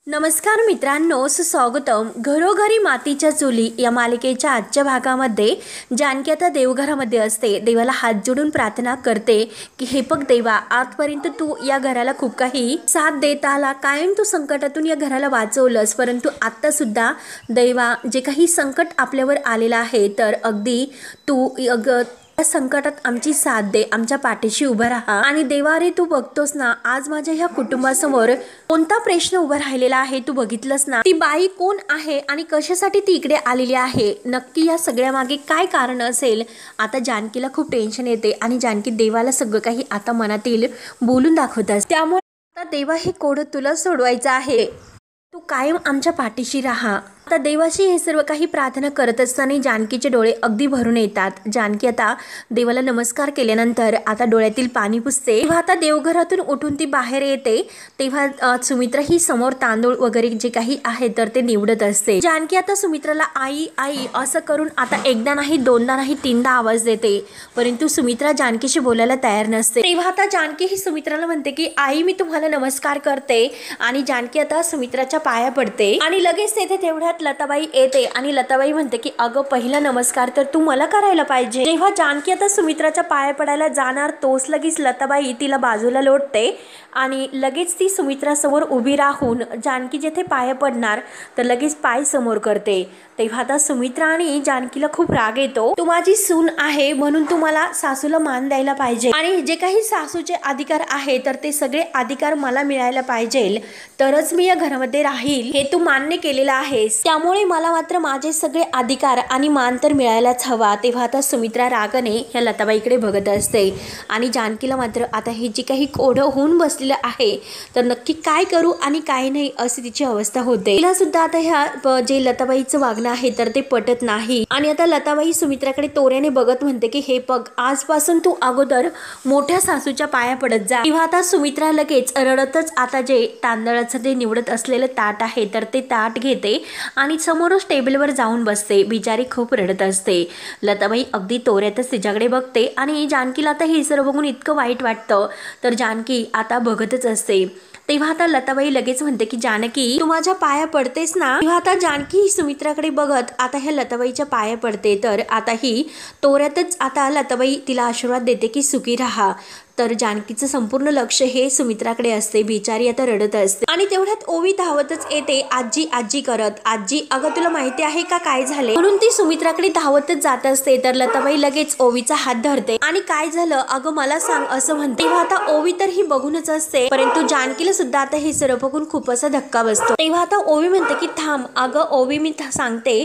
नमस्कार मित्रांनो, सुस्वागतम. घरोघरी मातीच्या चुली या मालिकेच्या आजच्या भागामध्ये जानकी आता देवघरामध्ये असते. देवाला हात जोडून प्रार्थना करते की हे बघ देवा, आजपर्यंत तू या घराला खूप काही साथ देत आला, कायम तू संकटातून या घराला वाचवलंस. परंतु आता सुद्धा देवा, जे काही संकट आपल्यावर आलेलं आहे, तर अगदी तू या संकटात आमची साथ दे, आमच्या पाठीशी उभं राहा. आणि देवा रे, तू बघतोस ना, आज माझ्या ह्या कुटुंबासमोर कोणता प्रश्न उभा राहिलेला आहे, तू बघितलंस ना. ती बाई कोण आहे आणि कशासाठी ती इकडे आलेली आहे, नक्की या सगळ्या मागे काय कारण असेल. आता जानकीला खूप टेन्शन येते आणि जानकी देवाला सगळं काही आता मनातील बोलून दाखवतात. त्यामुळे आता देवा, हे कोड तुला सोडवायचं आहे, तू कायम आमच्या पाठीशी राहा. आता देवाशी हे सर्व काही प्रार्थना करत असताना जानकीचे डोळे अगदी भरून येतात. जानकी आता देवाला नमस्कार केल्यानंतर आता डोळ्यातील पाणी पुसते. तेव्हा आता देवघरातून उठून ती बाहेर येते. तेव्हा सुमित्रा ही समोर तांदूळ वगैरे जे काही आहे तर ते निवडत असते. जानकी आता सुमित्राला आई आई असं करून आता एकदा नाही, दोनदा नाही, तीनदा आवाज देते, परंतु सुमित्रा जानकीशी बोलायला तयार नसते. तेव्हा आता जानकी ही सुमित्राला म्हणते की आई, मी तुम्हाला नमस्कार करते. आणि जानकी आता सुमित्राच्या पाया पडते आणि लगेच तेथे तेवढ्या लताबाई येते आणि लताबाई म्हणते की अगं, पहिला नमस्कार तर तू मला करायला पाहिजे. जेव्हा जानकी आता सुमित्राच्या पाया पडायला जाणार, तोच लगेच लताबाई तिला बाजूला लोटते आणि लगेच ती सुमित्रासमोर उभी राहून जानकी जेथे पाया पडणार तर लगेच पाय समोर करते. तेव्हा आता सुमित्रा आणि जानकीला खूप राग येतो. तू माझी सून आहे म्हणून तू मला सासूला मान द्यायला पाहिजे आणि जे काही सासूचे अधिकार आहे तर ते सगळे अधिकार मला मिळायला पाहिजे, तरच मी या घरामध्ये राहील, हे तू मान्य केलेलं आहेस. त्यामुळे मला मात्र माझे सगळे अधिकार आणि मान तर मिळायलाच हवा. तेव्हा आता सुमित्रा रागाने ह्या लताबाईकडे बघत असते आणि जानकीला मात्र आता हे जे काही कोडं होऊन बसलेलं आहे तर नक्की काय करू आणि काय नाही अशी तिची अवस्था होते. तिला सुद्धा आता ह्या जे लताबाईचं वागणं आहे तर ते पटत नाही. आणि आता लताबाई सुमित्राकडे तोऱ्याने बघत म्हणते की हे बघ, आजपासून तू अगोदर मोठ्या सासूच्या पाया पडत जा. तेव्हा आता सुमित्रा लगेच रडतच आता जे तांदळाचं ते निवडत असलेलं ताट आहे तर ते ताट घेते आणि समोरच टेबलवर जाऊन बसते. बिचारी खूप रडत असते. लताबाई अगदी तोऱ्यातच तिच्याकडे बघते आणि जानकीला आता हे सर्व बघून इतकं वाईट वाटतं तर जानकी आता बघतच असते. तेव्हा आता लताबाई लगेच म्हणते की जानकी, तू माझ्या पाया पडतेस ना. तेव्हा आता जानकी सुमित्राकडे बघत आता ह्या लताबाईच्या पाया पडते. तर आता ही तोऱ्यातच आता लताबाई तिला आशीर्वाद देते की सुखी राहा. तर जानकीचं संपूर्ण लक्ष हे सुमित्राकडे असते. बिचारी आता रडत असते आणि तेवढ्यात ओवी धावतच येते आजी आजी करत. आजी, अगं तुला माहिती आहे का काय झाले, म्हणून ती सुमित्राकडे धावतच जात असते. तर लताबाई लगेच ओवीचा हात धरते आणि काय झालं अगं मला सांग असं म्हणते. तेव्हा आता ओवी तर ही बघूनच असते, परंतु जानकीला सुद्धा आता हे सर्व बघून खूप असा धक्का बसतो. तेव्हा आता ओवी म्हणते की थांब अगं ओवी, मी सांगते.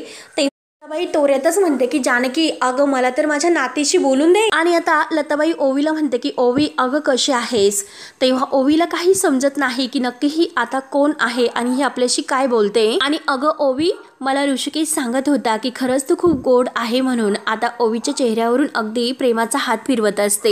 लताबाई तोऱ्यातच म्हणते की जानकी, अगं मला तर माझ्या नातीशी बोलून दे. आणि आता लताबाई ओवीला म्हणते की ओवी, अगं कशी आहेस. तेव्हा ओवीला काही समजत नाही की नक्की ही आता कोण आहे आणि ही आपल्याशी काय बोलते. आणि अगं ओवी, मला ऋषिकेश सांगत होता की खरंच तू खूप गोड आहे म्हणून. आता ओवीच्या चेहऱ्यावरून अगदी प्रेमाचा हात फिरवत असते.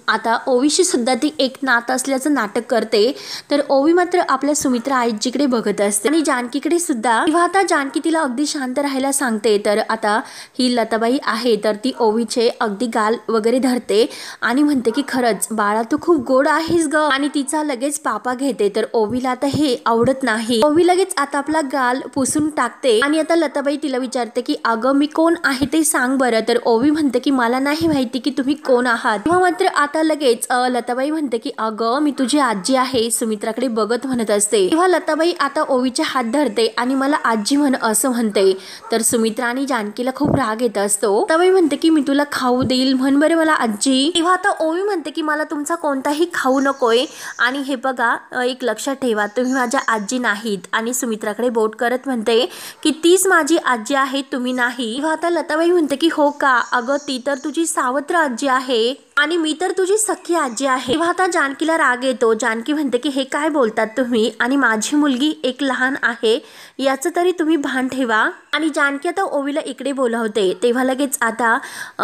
आता ओवीशी सुद्धा ती एक नातं असल्याचं नाटक करते. तर ओवी मात्र आपल्या सुमित्रा आईजीकडे बघत असते आणि जानकीकडे सुद्धा. तेव्हा आता जानकी तिला अगदी शांत राहायला सांगते. तर आता ही लताबाई आहे तर ती ओवीचे अगदी गाल वगैरे धरते आणि म्हणते की खरंच बाळा, तू खूप गोड आहेस ग. आणि तिचा लगेच पापा घेते. तर ओवीला आता हे आवडत नाही. ओवी लगेच आता आपला गाल पुसून टाकते आणि आता लताबाई तिला विचारते की अगं मी कोण आहे ते सांग बरं. तर ओवी म्हणते की मला नाही माहिती की तुम्ही कोण आहात. तेव्हा मात्र आता लगेच लताबाई म्हणते की अगं मी तुझी आजी आहे. सुमित्राकडे बघत म्हणत असते. तेव्हा लताबाई आता ओवीचे हात धरते आणि मला आजी म्हण असं म्हणते. तर सुमित्रा आणि जानकीला खूप राग येत असतो. लताबाई म्हणते की मी तुला खाऊ देईल, म्हण बरे मला आजी. तेव्हा आता ओवी म्हणते की मला तुमचा कोणताही खाऊ नकोय आणि हे बघा, एक लक्षात ठेवा, तुम्ही माझ्या आजी नाहीत. आणि सुमित्राकडे बोट करत म्हणते की तीच माझी आजी आहे, तुम्ही नाही. तेव्हा आता लताबाई म्हणते की हो का, अगं ती तर तुझी सावत्र आजी आहे आणि मी तर तुझी सख्खी आजी आहे. तेव्हा आता जानकीला राग येतो. जानकी म्हणते की हे काय बोलतात तुम्ही, आणि माझी मुलगी एक लहान आहे याचं तरी तुम्ही भान ठेवा. आणि जानकी आता ओवीला इकडे बोलावते. तेव्हा लगेच आता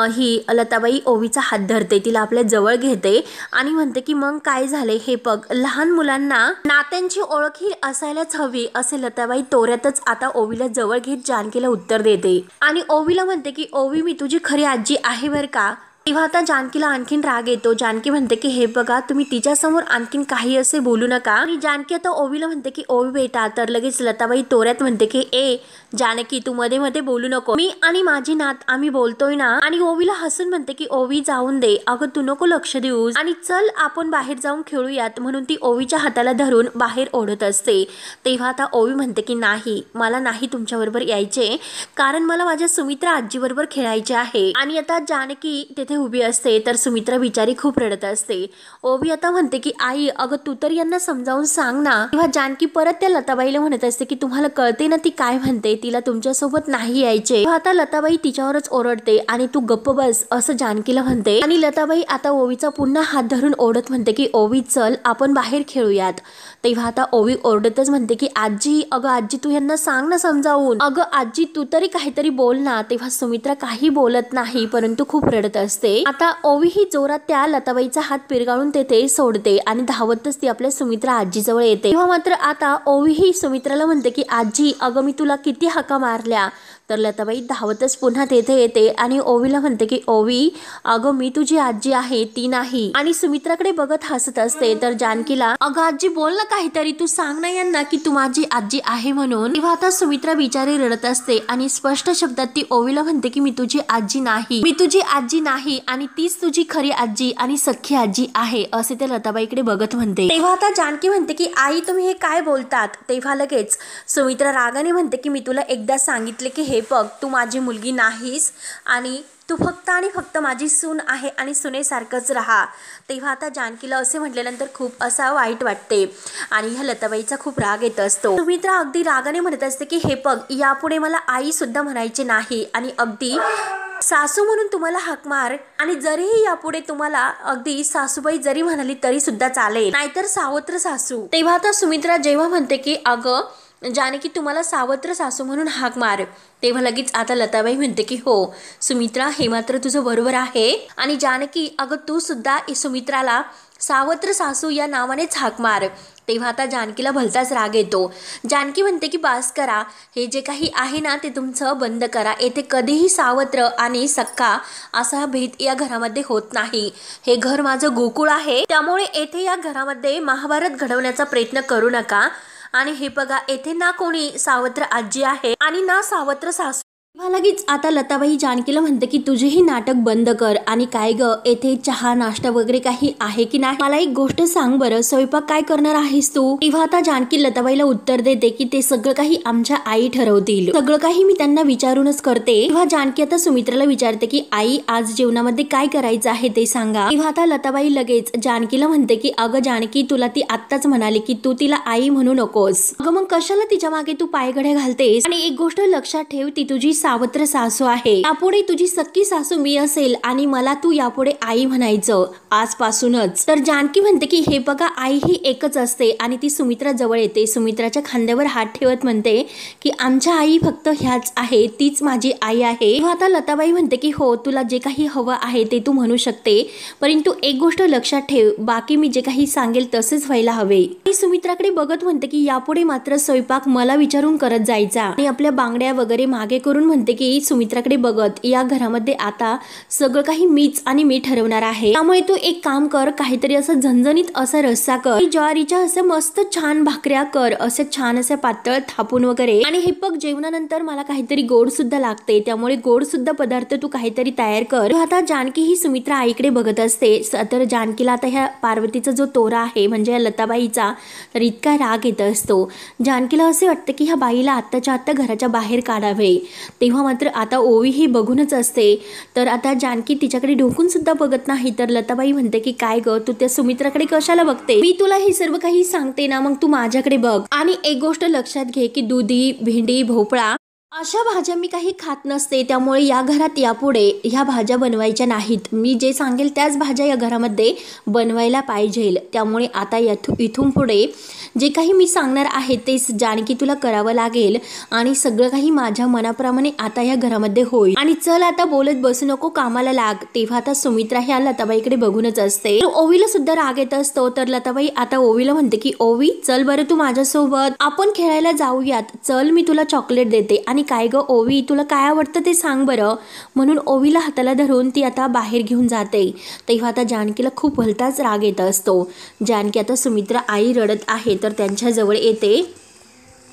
ही लताबाई ओवीचा हात धरते, तिला आपल्या जवळ घेते आणि म्हणते की मग काय झाले, हे बघ, लहान मुलांना नात्यांची ओळख ही असायलाच हवी असे लताबाई तोऱ्यातच आता ओवीला जवळ घेत जानकीला उत्तर देते. आणि ओवीला म्हणते की ओवी, मी तुझी खरी आजी आहे बर का. तेव्हा आता जानकीला आणखीन राग येतो. जानकी म्हणते की हे बघा तुम्ही तिच्यासमोर आणखीन काही असे बोलू नका. आणि जानकी आता ओवीला म्हणते की ओवी बेटा, तर लगेच लताबाई तोऱ्यात म्हणते की ए जानकी तू मध्ये मध्ये बोलू नको, मी आणि माझी नात आम्ही बोलतोय ना. आणि ओवीला हसून म्हणते की ओवी जाऊन दे, अगं तू नको लक्ष देऊस आणि चल आपण बाहेर जाऊन खेळूयात, म्हणून ती ओवीच्या हाताला धरून बाहेर ओढत असते. तेव्हा आता ओवी म्हणते की नाही, मला नाही तुमच्याबरोबर यायचे, कारण मला माझ्या सुमित्रा आजीबरोबर खेळायचे आहे. आणि आता जानकी तिथे उभी असते तर सुमित्रा बिचारी खूप रडत असते. ओवी आता म्हणते की आई अगं तू तर यांना समजावून सांग ना. तेव्हा जानकी परत त्या लताबाईला म्हणत असते की तुम्हाला कळते ना ती काय म्हणते, तिला तुमच्यासोबत नाही यायचे. आता लताबाई तिच्यावरच ओरडते आणि तू गप्प बस असं जानकीला म्हणते. आणि लताबाई आता ओवीचा पुन्हा हात धरून ओढत म्हणते की ओवी चल आपण बाहेर खेळूयात. तेव्हा आता ओवी ओरडतच म्हणते की आजी अगं आजी तू यांना सांग ना समजावून, अगं आजी तू तरी काहीतरी बोल ना. तेव्हा सुमित्रा काही बोलत नाही परंतु खूप रडत असते. आता ओवी ही जोरात त्या लताबाईचा हात पिरगाळून तेथे सोडते आणि धावतच ती आपल्या सुमित्रा आजीजवळ येते. तेव्हा मात्र आता ओवी ही सुमित्राला म्हणते की आजी अगं मी तुला किती हाका मारल्या. तर लताबाई धावतच पुन्हा तेथे येते आणि ओवीला म्हणते की ओवी अगं मी तुझी आजी आहे ती नाही. आणि सुमित्राकडे बघत हसत असते. तर जानकीला अगं आजी बोल ना काहीतरी, तू सांग ना यांना की तू माझी आजी आहे म्हणून. तेव्हा आता सुमित्रा बिचारी रडत असते आणि स्पष्ट शब्दात ती ओवीला म्हणते की मी तुझी आजी नाही, मी तुझी आजी नाही आणि तीच तुझी खरी आजी आणि सख्खी आजी आहे असे ते लताबाईकडे बघत म्हणते. तेव्हा आता जानकी म्हणते की आई तुम्ही हे काय बोलतात. तेव्हा लगेच सुमित्रा रागाने म्हणते की मी तुला एकदा सांगितले की हे बघ तू माझी मुलगी नाहीस आणि तू फक्त आणि फक्त माझी सून आहे आणि सुनेसारखंच राहा. तेव्हा आता जानकीला असे म्हटल्यानंतर खूप असा वाईट वाटते आणि ह्या लताबाईचा खूप राग येत असतो. सुमित्रा अगदी रागाने म्हणत असते की हे बघ यापुढे मला आई सुद्धा म्हणायचे नाही आणि अगदी सासू म्हणून तुम्हाला हाक मार, आणि जरीही यापुढे तुम्हाला अगदी सासूबाई जरी म्हणाली तरी सुद्धा चालेल, नाहीतर सावत्र सासू. तेव्हा आता सुमित्रा जेव्हा म्हणते की अगं जानकी तुम्हाला सावत्र सासू म्हणून हाक मार, तेव्हा लगेच आता लताबाई म्हणते की हो सुमित्रा हे मात्र तुझं बरोबर आहे. आणि जानकी अगं तू सुद्धा सुमित्राला सावत्र सासू या नावानेच हाक मार. तेव्हा आता जानकीला भलताच राग येतो. जानकी म्हणते की बास करा, हे जे काही आहे ना ते तुमचं बंद करा. येथे कधीही सावत्र आणि सक्का असा भेद या घरामध्ये होत नाही. हे घर माझं गोकुळ आहे, त्यामुळे येथे या घरामध्ये महाभारत घडवण्याचा प्रयत्न करू नका. आणि हे बघा येथे ना कोणी सावत्र आजी आहे आणि ना सावत्र सासू. लगेच आता लताबाई जानकीला म्हणते की तुझेही नाटक बंद कर आणि काय ग येथे चहा नाश्ता वगैरे काही आहे की नाही, मला एक गोष्ट सांग बरं, स्वयंपाक काय करणार आहेस तू. तेव्हा आता जानकी लताबाईला उत्तर देते की ते सगळं काही आमच्या आई ठरवतील, सगळं काही मी त्यांना विचारूनच करते. तेव्हा जानकी आता सुमित्राला विचारते की आई आज जेवणामध्ये काय करायचं आहे ते सांगा. तेव्हा आता लताबाई लगेच जानकीला म्हणते की अगं जानकी तुला ती आत्ताच म्हणाली की तू तिला आई म्हणू नकोस, अगं मग कशाला तिच्या मागे तू पायघड्या घालतेस. आणि एक गोष्ट लक्षात ठेव, ती तुझी सावत्र सासू आहे, यापुढे तुझी सख्खी सासू मी असेल आणि मला तू यापुढे आई म्हणायचं आजपासूनच. तर जानकी म्हणते की हे बघा आई ही एकच असते आणि ती सुमित्रा जवळ येते. सुमित्राच्या खांद्यावर हात ठेवत म्हणते की आमच्या आई फक्त ह्याच आहे, तीच माझी आई आहे. आता लताबाई म्हणते की हो तुला जे काही हवं आहे ते तू म्हणू शकते, परंतु एक गोष्ट लक्षात ठेव, बाकी मी जे काही सांगेल तसेच व्हायला हवे. ती सुमित्राकडे बघत म्हणते की यापुढे मात्र स्वयंपाक मला विचारून करत जायचा. आणि आपल्या बांगड्या वगैरे मागे करून म्हणते की सुमित्राकडे बघत या घरामध्ये आता सगळं काही मीच आणि मी ठरवणार आहे, त्यामुळे तू एक काम कर, काहीतरी असं झणझणीत असा रस्सा कर, ज्वारीच्या असं मस्त छान भाकऱ्या कर, असे छान असे पातळ थापून वगैरे. आणि हे बघ जेवणानंतर मला काहीतरी गोड सुद्धा लागते, त्यामुळे गोड सुद्धा पदार्थ तू काहीतरी तयार कर. आता जानकी ही सुमित्रा आईकडे बघत असते. तर जानकीला आता ह्या पार्वतीचा जो तोरा आहे म्हणजे या लताबाईचा तर इतका राग येत असतो. जानकीला असे वाटते की ह्या बाईला आत्ताच्या आत्ता घराच्या बाहेर काढावे. तेव्हा मात्र आता ओवी ही बघूनच असते. तर आता जानकी तिच्याकडे ढोकून सुद्धा बघत नाही. तर लताबाई म्हणते की काय ग तू त्या सुमित्राकडे कशाला बघते, मी तुला हे सर्व काही सांगते ना, मग तू माझ्याकडे बघ. आणि एक गोष्ट लक्षात घे की दुधी भेंडी भोपळा अशा भाज्या मी काही खात नसते, त्यामुळे या घरात यापुढे ह्या भाज्या बनवायच्या नाहीत, मी जे सांगेल त्याच भाज्या या घरामध्ये बनवायला पाहिजे. त्यामुळे आता इथून पुढे जे काही मी सांगणार आहे तेच जानकी तुला करावं लागेल आणि सगळं काही माझ्या मनाप्रमाणे आता या घरामध्ये होईल. आणि चल आता बोलत बसू नको, कामाला लाग. तेव्हा आता सुमित्रा ह्या लताबाईकडे बघूनच असते. ओवीला सुद्धा राग येत असतो. तर लताबाई आता ओवीला म्हणते की ओवी चल बरं तू माझ्यासोबत, आपण खेळायला जाऊयात, चल मी तुला चॉकलेट देते आणि आणि काय ग ओवी, तुला काय आवडतं ते सांग बरं. म्हणून ओवीला हाताला धरून ती आता बाहेर घेऊन जाते. तेव्हा आता जानकीला खूप भलताच राग येत असतो. जानकी आता सुमित्रा आई रडत आहे तर त्यांच्याजवळ येते.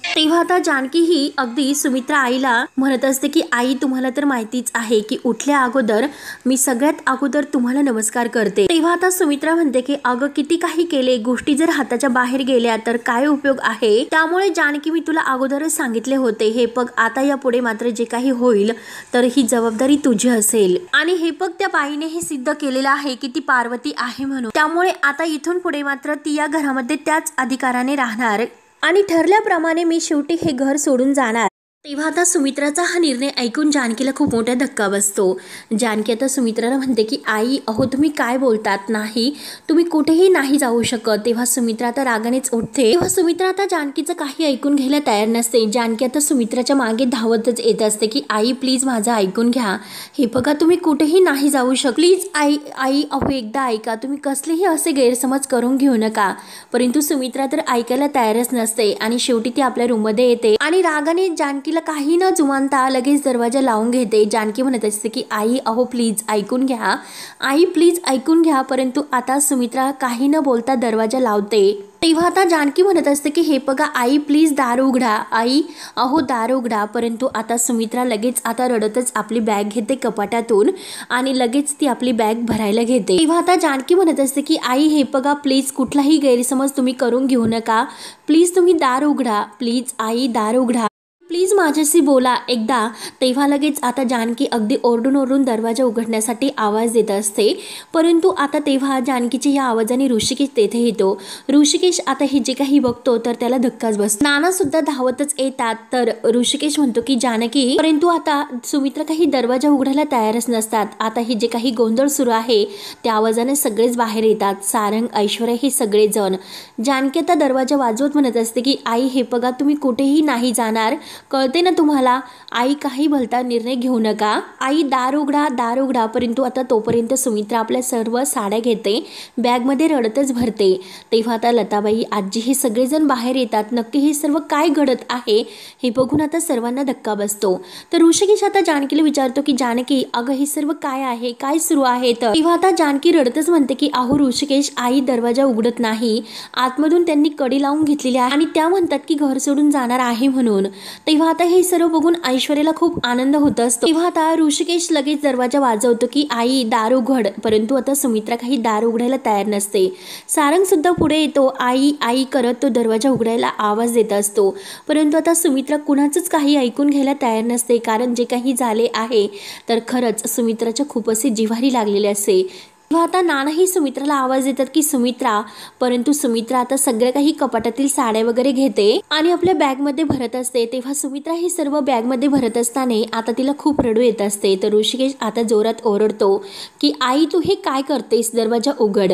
तेव्हा आता जानकी ही अगदी सुमित्रा आईला म्हणत असते की आई, तुम्हाला तर माहितीच आहे की उठल्या अगोदर मी सगळ्यात अगोदर तुम्हाला नमस्कार करते. तेव्हा आता सुमित्रा म्हणते की अगं किती काही केले, गोष्टी जर हाताच्या बाहेर गेल्या तर काय उपयोग आहे. त्यामुळे जानकी मी तुला अगोदरच सांगितले होते. हे बघ आता यापुढे मात्र जे काही होईल तर ही जबाबदारी तुझी असेल. आणि हे बघ त्या बाईने हे सिद्ध केलेलं आहे की ती पार्वती आहे म्हणून. त्यामुळे आता इथून पुढे मात्र ती या घरामध्ये त्याच अधिकाराने राहणार आणि ठरल्याप्रमाणे मी शेवटी हे घर सोडून जाणार. तेव्हा आता सुमित्राचा हा निर्णय ऐकून जानकीला खूप मोठा धक्का बसतो. जानकी आता सुमित्राला म्हणते की आई, अहो तुम्ही काय बोलतात, नाही तुम्ही कुठेही नाही जाऊ शकत. तेव्हा सुमित्रा आता रागानेच उठते. तेव्हा सुमित्रा आता जानकीचं काही ऐकून घ्यायला तयार नसते. जानकी आता सुमित्राच्या मागे धावतच येत असते की आई प्लीज माझं ऐकून घ्या, हे बघा तुम्ही कुठेही नाही जाऊ शकत, प्लीज आई आई अहो एकदा ऐका, तुम्ही कसलेही असे गैरसमज करून घेऊ नका. परंतु सुमित्रा तर ऐकायला तयारच नसते आणि शेवटी ती आपल्या रूममध्ये येते आणि रागाने जानकी काही न जुमानता लगेच दरवाजा लावून घेते. जानकी म्हणत असते की आई अहो प्लीज ऐकून घ्या, आई प्लीज ऐकून घ्या. परंतु आता सुमित्रा काही न बोलता दरवाजा लावते. तेव्हा आता जानकी म्हणत असते की हे बघा आई प्लीज दार उघडा, आई अहो दार उघडा. परंतु आता सुमित्रा लगेच आता रडतच आपली बॅग घेते कपाटातून आणि लगेच ती आपली बॅग भरायला घेते. तेव्हा आता जानकी म्हणत असते की आई हे बघा प्लीज कुठलाही गैरसमज तुम्ही करून घेऊ नका, प्लीज तुम्ही दार उघडा, प्लीज आई दार उघडा, प्लीज माझ्याशी बोला एकदा. तेव्हा लगेच आता जानकी अगदी ओरडून ओरडून दरवाजा उघडण्यासाठी आवाज देत असते. परंतु आता तेव्हा जानकीच्या या आवाजाने ऋषिकेश तेथे येतो. ऋषिकेश आता हे जे काही बघतो तर त्याला धक्काच बसतो. नाना सुद्धा धावतच येतात. तर ऋषिकेश म्हणतो की जानकी, परंतु आता सुमित्रा काही दरवाजा उघडायला तयारच नसतात. आता हे जे काही गोंधळ सुरू आहे त्या आवाजाने सगळेच बाहेर येतात. सारंग, ऐश्वर्या हे सगळेजण. जानकी आता दरवाजा वाजवत म्हणत असते की आई हे बघा तुम्ही कुठेही नाही जाणार, कळते ना तुम्हाला. आई काही भलता निर्णय घेऊ नका, आई दार उघडा दार उघडा. परंतु आता तोपर्यंत सुमित्रा आपल्या सर्व साड्या घेते, बॅगमध्ये रडतच भरते. तेव्हा आता लताबाई, आजी हे सगळेजण बाहेर येतात. नक्की हे सर्व काय घडत आहे हे बघून आता सर्वांना धक्का बसतो. तर ऋषिकेश आता जानकीला विचारतो की जानकी अगं हे सर्व काय आहे, काय सुरू आहे. तर तेव्हा आता जानकी रडतच म्हणते की अहो ऋषिकेश, आई दरवाजा उघडत नाही, आतमधून त्यांनी कडी लावून घेतलेली आहे आणि त्या म्हणतात की घर सोडून जाणार आहे म्हणून. तेव्हा आता हे सर्व बघून ऐश्वर्याला खूप आनंद होत असतो. तेव्हा आता ऋषिकेश लगेच दरवाजा वाजवतो की आई दार उघड. परंतु आता सुमित्रा काही दार उघडायला तयार नसते. सारंग सुद्धा पुढे येतो, आई आई करत तो दरवाजा उघडायला आवाज देत असतो. परंतु आता सुमित्रा कुणाचंच काही ऐकून घ्यायला तयार नसते. कारण जे काही झाले आहे तर खरंच सुमित्राच्या खूप असे जिव्हारी लागलेले असते. तेव्हा आता नानाही सुमित्राला आवाज देतात की सुमित्रा. परंतु सुमित्रा आता सगळ्या काही कपाटातील साड्या वगैरे घेते आणि आपल्या बॅगमध्ये भरत असते. तेव्हा सुमित्रा ही सर्व बॅगमध्ये भरत असताना आता तिला खूप रडू येत असते. तर ऋषिकेश आता जोरात ओरडतो की आई तू हे काय करतेस, दरवाजा उघड.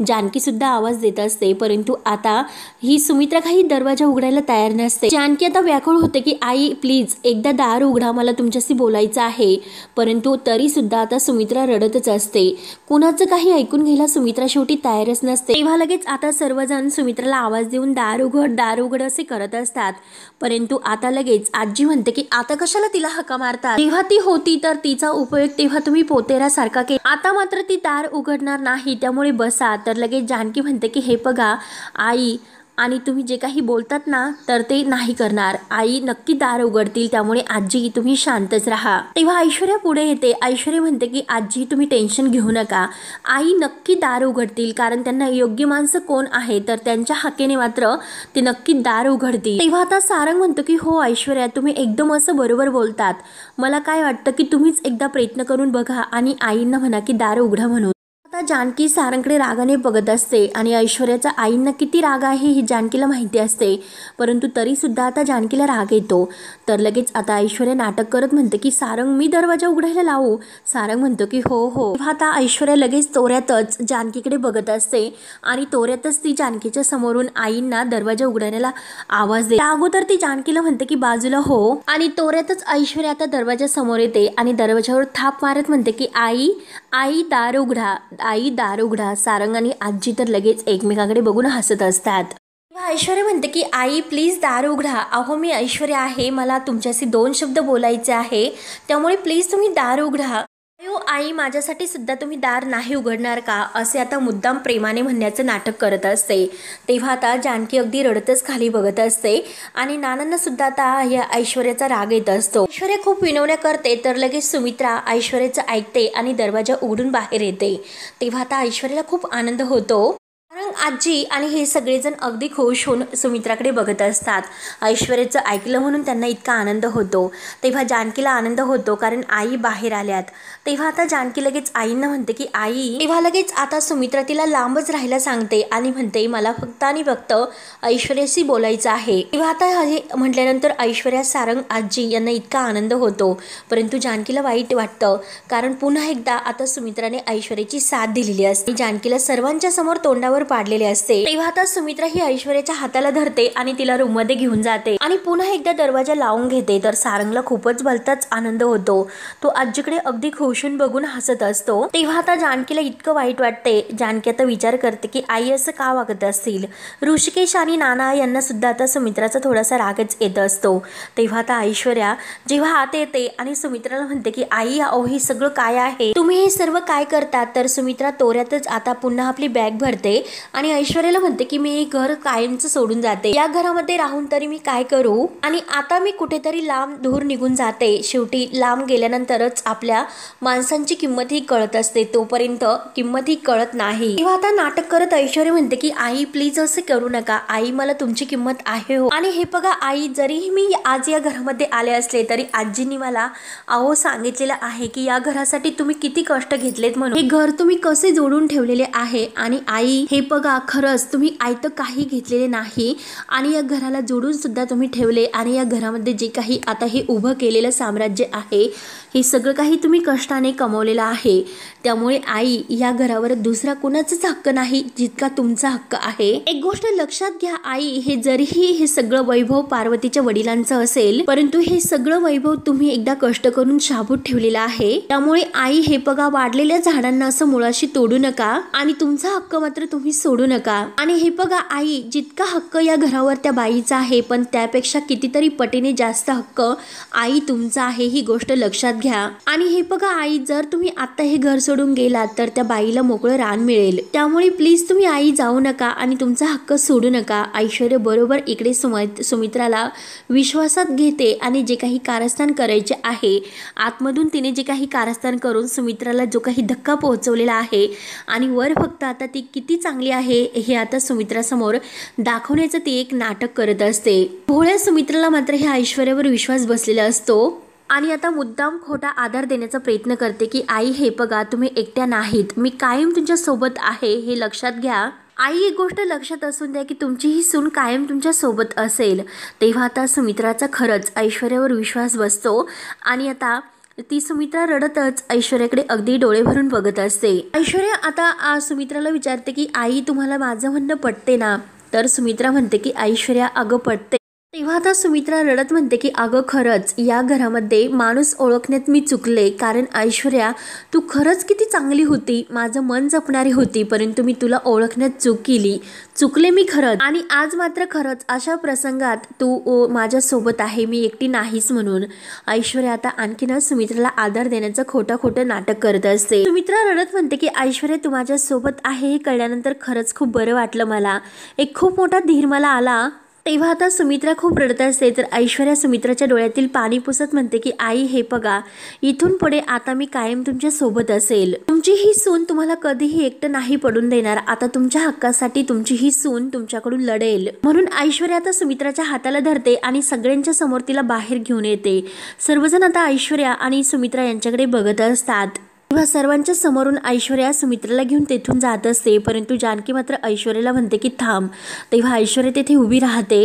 जानकी सुद्धा आवाज देत असते. परंतु आता ही सुमित्रा काही दरवाजा उघडायला तयार नसते. जानकी आता व्याकुळ होते की आई प्लीज एकदा दार उघडा, मला तुमच्याशी बोलायचं आहे. परंतु तरी सुद्धा आता सुमित्रा रडतच असते. कुणाचं काही ऐकून घ्यायला सुमित्रा शेवटी तयारच नसते. तेव्हा लगेच आता सर्वजण सुमित्राला आवाज देऊन दार उघड असे करत असतात. परंतु आता लगेच आजी म्हणते की आता कशाला तिला हाका मारतात, तेव्हा ती होती तर तिचा उपयोग तेव्हा तुम्ही पोतेरा सारखा केला, आता मात्र ती दार उघडणार नाही, त्यामुळे बसा. तर लगेच जानकी म्हणते की हे बघा आई, आणि तुम्ही जे काही बोलतात ना तर ते नाही करणार, आई नक्की दार उघडतील, त्यामुळे आजी तुम्ही शांतच राहा. तेव्हा ऐश्वर्या पुढे येते. ऐश्वर्या म्हणते की आजी तुम्ही टेन्शन घेऊ नका, आई नक्की दार उघडतील, कारण त्यांना योग्य माणसं कोण आहे तर त्यांच्या हाकेने मात्र ते नक्की दार उघडतील. तेव्हा आता सारंग म्हणतो की हो ऐश्वर्या तुम्ही एकदम असं बरोबर बोलतात, मला काय वाटतं की तुम्हीच एकदा प्रयत्न करून बघा आणि आईंना म्हणा की दार उघडा म्हणून. आता जानकी सारंगकडे रागाने बघत असते आणि ऐश्वर्याचा आईंना किती राग आहे हे जानकीला माहिती असते. परंतु तरी सुद्धा आता जानकीला राग येतो. तर लगेच आता ऐश्वर्या नाटक करत म्हणते की सारंग मी दरवाजा उघडायला लावू. सारंग म्हणतो की हो हो. आता ऐश्वर्या लगेच तोऱ्यातच जानकीकडे बघत असते आणि तोऱ्यातच ती जानकीच्या समोरून आईंना दरवाजा उघडायला आवाज देते. त्या अगोदर ती जानकीला म्हणते की बाजूला हो, आणि तोऱ्यातच ऐश्वर्या आता दरवाजा समोर येते आणि दरवाजावर थाप मारत म्हणते की आई आई दार उघडा, आई दार उघडा. सारंग आणि आजी तर लगेच एकमेकांकडे बघून हसत असतात. तेव्हा ऐश्वर्या म्हणते की आई प्लीज दार उघडा. अहो मी ऐश्वर्या आहे, मला तुमच्याशी 2 शब्द बोलायचे आहे, त्यामुळे प्लीज तुम्ही दार उघडा. अयो आई माझ्यासाठी सुद्धा तुम्ही दार नाही उघडणार का, असे आता मुद्दाम प्रेमाने म्हणण्याचं नाटक करत असते. तेव्हा आता जानकी अगदी रडतच खाली बघत असते आणि नानांना सुद्धा आता या ऐश्वर्याचा राग येत असतो. ऐश्वर्या खूप विनवण्या करते तर लगेच सुमित्रा ऐश्वर्याचं ऐकते आणि दरवाजा उघडून बाहेर येते. तेव्हा आता ऐश्वर्याला खूप आनंद होतो, कारण आजी आणि हे सगळेजण अगदी खुश होऊन सुमित्राकडे बघत असतात. ऐश्वर्याचं ऐकलं म्हणून त्यांना इतका आनंद होतो. तेव्हा जानकीला आनंद होतो कारण आई बाहेर आल्यात. तेव्हा आता जानकी लगेच आईंना म्हणते की आई, तेव्हा लगेच आता सुमित्रा तिला लांबच राहायला सांगते आणि म्हणते मला फक्त आणि फक्त ऐश्वर्याशी बोलायचं आहे. तेव्हा आता हे म्हटल्यानंतर ऐश्वर्या, सारंग, आजी यांना इतका आनंद होतो, परंतु जानकीला वाईट वाटतं कारण पुन्हा एकदा आता सुमित्राने ऐश्वर्याची साथ दिलेली असते. जानकीला सर्वांच्या समोर तोंडावर पाडलेले असते. तेव्हा आता सुमित्रा ही ऐश्वर्याच्या हाताला धरते आणि तिला रूम मध्ये घेऊन जाते आणि पुन्हा एकदा दरवाजा लावून घेते. तर सारंगला खूपच भलताच आनंद होतो. तो आजीकडे अगदी खुशून बघून हसत असतो. तेव्हा आता जानकीला इतकं वाईट वाटते. जानकी आता विचार करते की आई असं का वागत असतील. ऋषिकेश आणि नाना यांना सुद्धा आता सुमित्राचा थोडासा रागच येत असतो. तेव्हा आता ऐश्वर्या जेव्हा आत येते आणि सुमित्राला म्हणते की आई अहो हे सगळं काय आहे, तुम्ही हे सर्व काय करतात. तर सुमित्रा तोऱ्यातच आता पुन्हा आपली बॅग भरते आणि ऐश्वर्याला म्हणते की मी हे घर कायमचं सोडून जाते, या घरामध्ये राहून तरी मी काय करू आणि आता मी कुठेतरी लांब दूर निघून जाते. शेवटी लांब गेल्यानंतरच आपल्या माणसांची किंमत ही कळत असते, तोपर्यंत किंमत ही कळत नाही. तेव्हा आता नाटक करत ऐश्वर्या म्हणते की आई प्लीज असं करू नका, आई मला तुमची किंमत आहे हो. आणि हे बघा आई, जरीही मी आज या घरामध्ये आले असले तरी आजींनी मला अहो सांगितलेलं आहे की या घरासाठी तुम्ही किती कष्ट घेतलेत म्हणून, हे घर तुम्ही कसे जोडून ठेवलेले आहे. आणि आई हे बघा खरंच तुम्ही आयतं काही घेतलेले नाही आणि या घराला जोडून सुद्धा तुम्ही ठेवले आणि या घरामध्ये जे काही आता हे उभं केलेलं साम्राज्य आहे हे सगळं काही तुम्ही कष्टाने कमवलेलं आहे. त्यामुळे आई या घरावर दुसरा कोणाचाच हक्क नाही जितका तुमचा हक्क आहे. एक गोष्ट लक्षात घ्या आई, हे जरीही हे सगळं वैभव पार्वतीच्या वडिलांचं असेल, परंतु हे सगळं वैभव तुम्ही एकदा कष्ट करून शाबूत ठेवलेलं आहे. त्यामुळे आई हे बघा वाढलेल्या झाडांना असं मुळाशी तोडू नका आणि तुमचा हक्क मात्र तुम्ही सोडू नका. आणि हे बघा आई, जितका हक्क या घरावर त्या बाईचा आहे पण त्यापेक्षा कितीतरी पटीने जास्त हक्क आई तुमचा आहे, ही गोष्ट लक्षात घ्या. आणि हे बघा आई, जर तुम्ही आता हे घर सोडून गेलात तर त्या बाईला मोकळं रान मिळेल. त्यामुळे प्लीज तुम्ही आई जाऊ नका आणि तुमचा हक्क सोडू नका. ऐश्वर्या बरोबर इकडे सुमित्राला विश्वासात घेते आणि जे काही कारस्थान करायचे आहे आतमधून तिने जे काही कारस्थान करून सुमित्राला जो काही धक्का पोहोचवलेला आहे आणि वर फक्त आता ती किती चांगली आहे हे आता सुमित्रासमोर दाखवण्याचं ती एक नाटक करत असते. भोळ्या सुमित्राला मात्र ह्या ऐश्वर्यावर विश्वास बसलेला असतो आणि आता मुद्दाम खोटा आधार देण्याचा प्रयत्न करते की आई हे बघा तुम्ही एकट्या नाहीत, मी कायम तुमच्या सोबत आहे, हे लक्षात घ्या. आई एक गोष्ट लक्षात असून द्या की तुमची ही सून कायम तुमच्या सोबत असेल. तेव्हा आता सुमित्राचा खरंच ऐश्वर्यावर विश्वास बसतो आणि आता ती सुमित्रा रडतच ऐश्वर्याकडे अगदी डोळे भरून बघत असते. ऐश्वर्या आता सुमित्राला विचारते की आई तुम्हाला माझं म्हणणं पटते ना. तर सुमित्रा म्हणते की ऐश्वर्या अगं पटते. तेव्हा आता सुमित्रा रडत म्हणते की अगं खरंच या घरामध्ये माणूस ओळखण्यात मी चुकले, कारण ऐश्वर्या तू खरंच किती चांगली होती, माझं मन जपणारी होती, परंतु मी तुला ओळखण्यात चुकले मी खरंच. आणि आज मात्र खरंच अशा प्रसंगात तू माझ्यासोबत आहे, मी एकटी नाहीस म्हणून. ऐश्वर्या आता आणखीनच सुमित्राला आधार देण्याचं खोटं नाटक करत असते. सुमित्रा रडत म्हणते की ऐश्वर्या तू माझ्यासोबत आहे हे कळल्यानंतर खरंच खूप बरं वाटलं मला, एक खूप मोठा धीर मला आला. तेव्हा आता सुमित्रा खूप रडत असते तर ऐश्वर्या सुमित्राच्या डोळ्यातील पाणी पुसत म्हणते की आई हे बघा इथून पुढे आता मी कायम तुमच्या सोबत असेल, तुमची ही सून तुम्हाला कधीही एकटं नाही पडून देणार, आता तुमच्या हक्कासाठी तुमची ही सून तुमच्याकडून लढेल. म्हणून ऐश्वर्या आता सुमित्राच्या हाताला धरते आणि सगळ्यांच्या समोर तिला बाहेर घेऊन येते. सर्वजण आता ऐश्वर्या आणि सुमित्रा यांच्याकडे बघत असतात. तेव्हा सर्वांच्या समोरून ऐश्वर्या सुमित्राला घेऊन तेथून जात असते, परंतु जानकी मात्र ऐश्वर्याला म्हणते की थांब. तेव्हा ऐश्वर्या तेथे उभी राहते.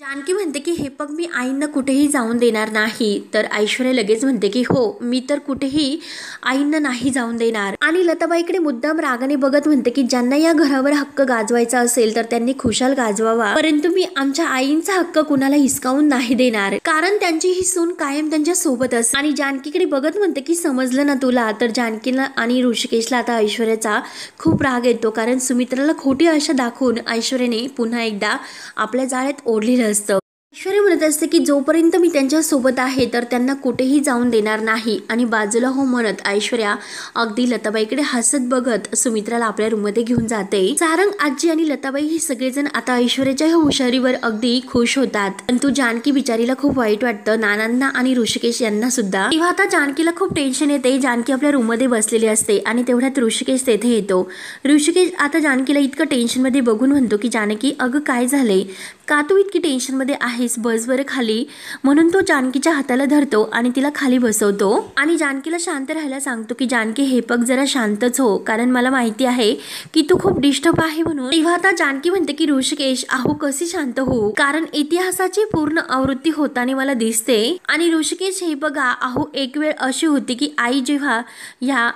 जानकी म्हणते की हे बघ मी आईंना कुठेही जाऊन देणार नाही. तर ऐश्वर्या लगेच म्हणते की हो मी तर कुठेही आईंना नाही जाऊन देणार. आणि लताबाईकडे मुद्दाम रागाने बघत म्हणते की ज्यांना या घरावर हक्क गाजवायचा असेल तर त्यांनी खुशाल गाजवावा, परंतु मी आमच्या आईंचा हक्क कुणाला हिसकावून नाही देणार, कारण त्यांची ही सून कायम त्यांच्या सोबत असते. आणि जानकीकडे बघत म्हणते की समजलं ना तुला. तर जानकीला आणि ऋषिकेशला आता ऐश्वर्याचा खूप राग येतो, कारण सुमित्राला खोटी आशा दाखवून ऐश्वर्याने पुन्हा एकदा आपल्या जाळ्यात ओढलेलं असतं. ऐश्वर्या म्हणत असते की जोपर्यंत मी त्यांच्या सोबत आहे तर त्यांना कुठेही जाऊन देणार नाही. आणि बाजूला हो म्हणत ऐश्वर्या अगदी लताबाईकडे हसत बघत सुमित्राला आपल्या रूममध्ये घेऊन जाते. सारंग आजी आणि लताबाई हे सगळेजण आता ऐश्वर्याच्या ह्या हुशारीवर अगदी खुश होतात, परंतु जानकी बिचारीला खूप वाईट वाटतं, नानांना आणि ऋषिकेश यांना सुद्धा. तेव्हा आता जानकीला खूप टेन्शन येते. जानकी आपल्या रूममध्ये बसलेली असते आणि तेवढ्यात ऋषिकेश तेथे येतो. ऋषिकेश आता जानकीला इतकं टेन्शन मध्ये बघून म्हणतो की जानकी अगं काय झालंय, का तू इतकी टेन्शन मध्ये आहेस, बस बरं खाली. म्हणून तो जानकीच्या हाताला धरतो आणि तिला खाली बसवतो आणि जानकीला शांत राहायला सांगतो की जानकी हे बघ जरा शांतच हो, कारण मला माहिती आहे की तू खूप डिस्टर्ब आहे म्हणून. तेव्हा आता जानकी म्हणते की ऋषिकेश अहो कशी शांत हो, कारण इतिहासाची पूर्ण आवृत्ती होताना मला दिसते. आणि ऋषिकेश हे बघा अहो एक वेळ अशी होती की आई जेव्हा या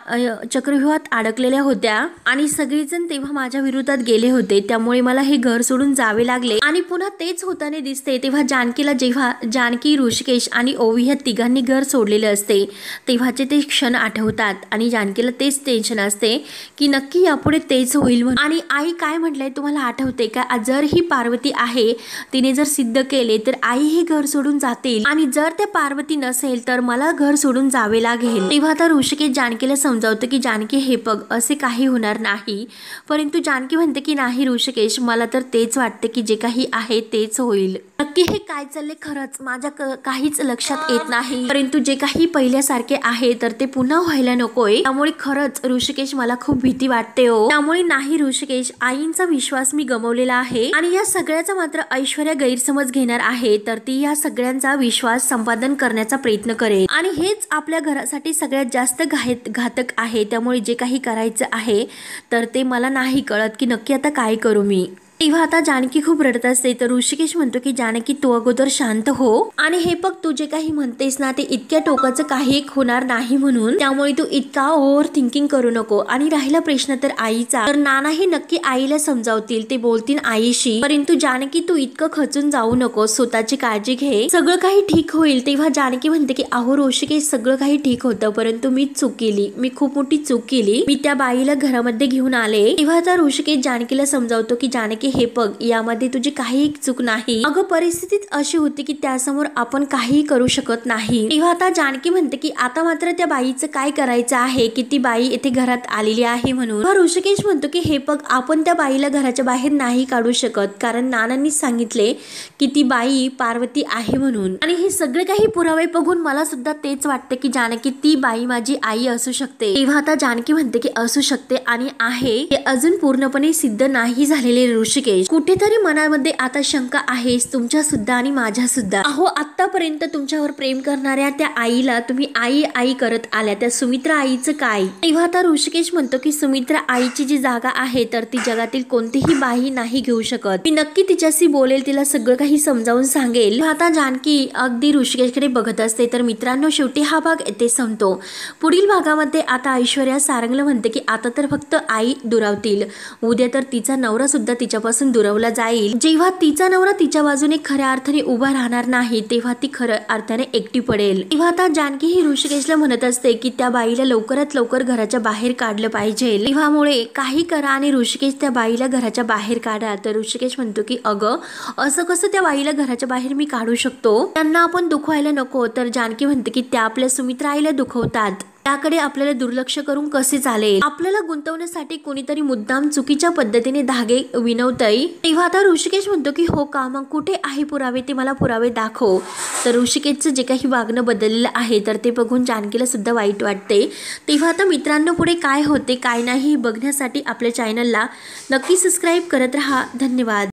चक्रव्यूहात अडकलेल्या होत्या आणि सगळेजण तेव्हा माझ्या विरोधात गेले होते, त्यामुळे मला हे घर सोडून जावे लागले. आणि पुन्हा तेच होताना दिसते. तेव्हा जानकीला जेव्हा जानकी ऋषिकेश आणि ओवी ह्या तिघांनी घर सोडलेले असते तेव्हाचे ते क्षण आठवतात आणि जानकीला तेच टेन्शन असते की नक्की यापुढे तेच होईल म्हणून. आणि आई काय म्हटलंय तुम्हाला आठवते का, जर ही पार्वती आहे तिने जर सिद्ध केले तर आई हे घर सोडून जातील, आणि जर त्या पार्वती नसेल तर मला घर सोडून जावे लागेल. तेव्हा आता ऋषिकेश जानकीला समजावतं की जानकी हे बघ असे काही होणार नाही, परंतु जानकी म्हणते की नाही ऋषिकेश मला तर तेच वाटते की जे काही आहे तेच होईल. नक्की हे काय चालले खरंच माझ्या काहीच लक्षात येत नाही, परंतु जे काही पहिल्यासारखे आहे तर ते पुन्हा व्हायला नकोय. त्यामुळे खरंच ऋषिकेश मला खूप भीती वाटते हो. त्यामुळे नाही ऋषिकेश आईंचा विश्वास मी गमावलेला आहे आणि या सगळ्याचा मात्र ऐश्वर्या गैरसमज घेणार आहे, तर ती या सगळ्यांचा विश्वास संपादन करण्याचा प्रयत्न करेल आणि हेच आपल्या घरासाठी सगळ्यात जास्त घातक आहे. त्यामुळे जे काही करायचं आहे तर ते मला नाही कळत की नक्की आता काय करू मी. तेव्हा आता जानकी खूप रडत असते. तर ऋषिकेश म्हणतो की जानकी तू अगोदर शांत हो आणि हे बघ तू जे काही म्हणतेस ना ते इतक्या टोकाचं काही एक होणार नाही म्हणून, त्यामुळे तू इतका ओव्हर थिंकिंग करू नको. आणि राहिला प्रश्न तर आईचा, तर नानाही नक्की आईला समजावतील, ते बोलतील आईशी, परंतु जानकी तू इतकं खचून जाऊ नको, स्वतःची काळजी घे, सगळं काही ठीक होईल. तेव्हा जानकी म्हणते की अहो ऋषिकेश सगळं काही ठीक होतं, परंतु मी चूक केली, मी खूप मोठी चूक केली, मी त्या बाईला घरामध्ये घेऊन आले. तेव्हा आता ऋषिकेश जानकीला समजावतो की जानकी हे बघ यामध्ये तुझी काही चूक नाही, अगं परिस्थितीच अशी होती की त्यासमोर आपण काहीही करू शकत नाही. तेव्हा आता जानकी म्हणते की आता मात्र त्या बाईचं काय करायचं आहे की ती बाई येथे घरात आलेली आहे म्हणून. ऋषिकेश म्हणतो की हे बघ आपण त्या बाईला घराच्या बाहेर नाही काढू शकत, कारण नानांनी सांगितले की ती बाई पार्वती आहे म्हणून. आणि हे सगळे काही पुरावे बघून मला सुद्धा तेच वाटते की जानकी ती बाई माझी आई असू शकते. तेव्हा आता जानकी म्हणते की असू शकते आणि आहे, हे अजून पूर्णपणे सिद्ध नाही झालेले ऋषिकेश. कुठेतरी मनामध्ये आता शंका आहेच तुमच्या सुद्धा आणि माझ्या सुद्धा. अहो आतापर्यंत तुमच्यावर प्रेम करणाऱ्या त्या आईला तुम्ही आई आई करत आल्या, त्या सुमित्रा आईचं काय. तेव्हा आता ऋषिकेश म्हणतो की सुमित्रा आईची जी जागा आहे तर ती जगातील कोणतीही बाई नाही घेऊ शकत. मी नक्की तिच्याशी बोलेल, तिला सगळं काही समजावून सांगेल. आता जानकी अगदी ऋषिकेशकडे बघत असते. तर मित्रांनो शेवटी हा भाग येथे संपतो. पुढील भागामध्ये आता ऐश्वर्या सारंगला म्हणते की आता तर फक्त आई दुरावतील, उद्या तर तिचा नवरा सुद्धा तिच्यापासून दुरावला जाईल. जेव्हा तिचा नवरा तिच्या बाजूने खऱ्या अर्थाने उभा राहणार नाही तेव्हा ती खऱ्या अर्थाने एकटी पडेल. तेव्हा आता जानकी ही ऋषिकेशला म्हणत असते की त्या बाईला लवकरात लवकर घराच्या बाहेर काढलं पाहिजे. तेव्हामुळे काही करा आणि ऋषिकेश त्या बाईला घराच्या बाहेर काढा. तर ऋषिकेश म्हणतो की अगं असं कसं त्या बाईला घराच्या बाहेर मी काढू शकतो, त्यांना आपण दुखवायला नको. तर जानकी म्हणते की त्या आपल्या सुमित्रा आईला दुखवतात, त्याकडे आपल्याला दुर्लक्ष करून कसे चालेल, आपल्याला गुंतवण्यासाठी कोणीतरी मुद्दाम चुकीच्या पद्धतीने धागे विनवतय. तेव्हा आता ऋषिकेश म्हणतो की हो का, मग कुठे आहे पुरावे, ते मला पुरावे दाखव. तर ऋषिकेशचं जे काही वागणं बदललेलं आहे तर ते बघून जानकीला सुद्धा वाईट वाटते. तेव्हा आता मित्रांनो पुढे काय होते काय नाही बघण्यासाठी आपल्या चॅनलला नक्की सबस्क्राईब करत राहा. धन्यवाद.